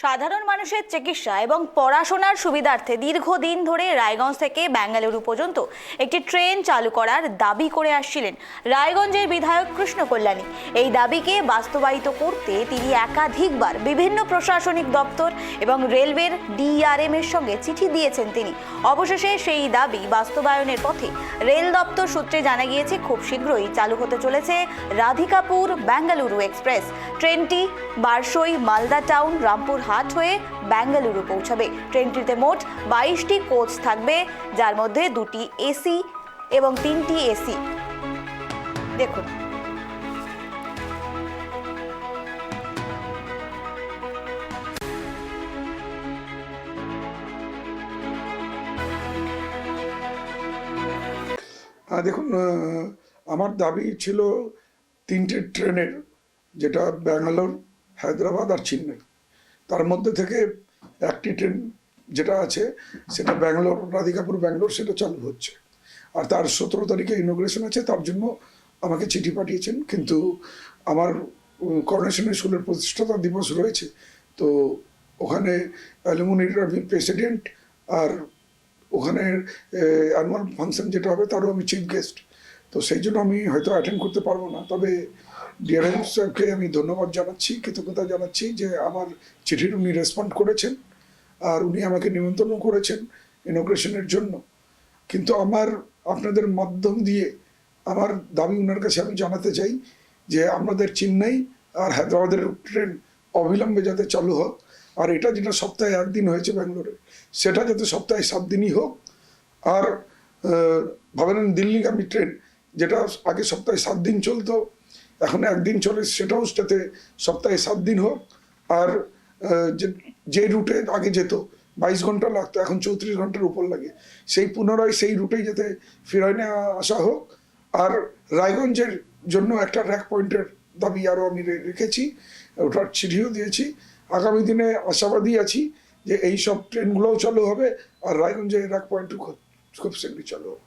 সাধারণ মানুষের চিকিৎসা এবং পড়াশোনার সুবিধার্থে দীর্ঘদিন ধরে রায়গঞ্জ থেকে বেঙ্গালুরু পর্যন্ত একটি ট্রেন চালু করার দাবি করে আসছিলেন রায়গঞ্জের বিধায়ক কৃষ্ণ কল্যাণী। এই দাবিকে বাস্তবায়িত করতে তিনি একাধিকবার বিভিন্ন প্রশাসনিক দপ্তর এবং রেলওয়ের ডিআরএম এর সঙ্গে চিঠি দিয়েছেন। তিনি অবশেষে সেই দাবি বাস্তবায়নের পথে। রেল দপ্তর সূত্রে জানা গিয়েছে খুব শীঘ্রই চালু হতে চলেছে রাধিকাপুর বেঙ্গালুরু এক্সপ্রেস। ট্রেনটি বারসই, মালদা টাউন, রামপুর হাট হয়ে বেঙ্গালুরু পৌঁছাবে। ট্রেনটিতে মোট 22টি কোচ থাকবে, যার মধ্যে 2টি এসি এবং 3টি এসি। দেখুন, দেখুন, আমার দাবি ছিল 3টে ট্রেনের, যেটা ব্যাঙ্গালোর, হায়দ্রাবাদ আর চেন্নাই। তার মধ্যে থেকে একটি ট্রেন যেটা আছে সেটা ব্যাঙ্গালোর, রাধিকাপুর ব্যাঙ্গালোর, সেটা চালু হচ্ছে। আর তার 17 তারিখে ইনোগ্রেশন আছে, তার জন্য আমাকে চিঠি পাঠিয়েছেন। কিন্তু আমার করোনেশন স্কুলের প্রতিষ্ঠাতা দিবস রয়েছে, তো ওখানে অ্যালুমিনির আমি প্রেসিডেন্ট, আর ওখানে অ্যানুয়াল ফাংশন যেটা হবে তারও আমি চিফ গেস্ট। তো সেই জন্য আমি হয়তো অ্যাটেন্ড করতে পারবো না। তবে ডিআরএম সাহেবকে আমি ধন্যবাদ জানাচ্ছি, কৃতজ্ঞতা জানাচ্ছি যে আমার চিঠির উনি রেসপন্ড করেছেন আর উনি আমাকে নিমন্ত্রণ করেছেন ইনোগ্রেশনের জন্য। কিন্তু আমার আপনাদের মাধ্যম দিয়ে আমার দাবি ওনার কাছে আমি জানাতে চাই যে আমাদের চেন্নাই আর হায়দ্রাবাদের ট্রেন অবিলম্বে যাতে চালু হোক। আর এটা যেটা সপ্তাহে 1 দিন হয়েছে ব্যাঙ্গালোরে, সেটা যাতে সপ্তাহে 7 দিনই হোক। আর ভাবেন দিল্লিগামী ট্রেন, যেটা আগে সপ্তাহে 7 দিন চলতো, এখন 1 দিন চলে, সেটাও যাতে সপ্তাহে 7 দিন হোক। আর যে রুটে আগে যেত 22 ঘন্টা লাগতো, এখন 34 ঘন্টার উপর লাগে, সেই পুনরায় সেই রুটেই যাতে ফিরায় নেওয়া আসা হোক। আর রায়গঞ্জের জন্য একটা র্যাক পয়েন্টের দাবি আরও আমি রেখেছি, ওটার চিঠিও দিয়েছি। আগামী দিনে আশাবাদী আছি যে এই সব ট্রেনগুলোও চালু হবে আর রায়গঞ্জের র্যাক পয়েন্টও খুব শীঘ্রই চালু হবে।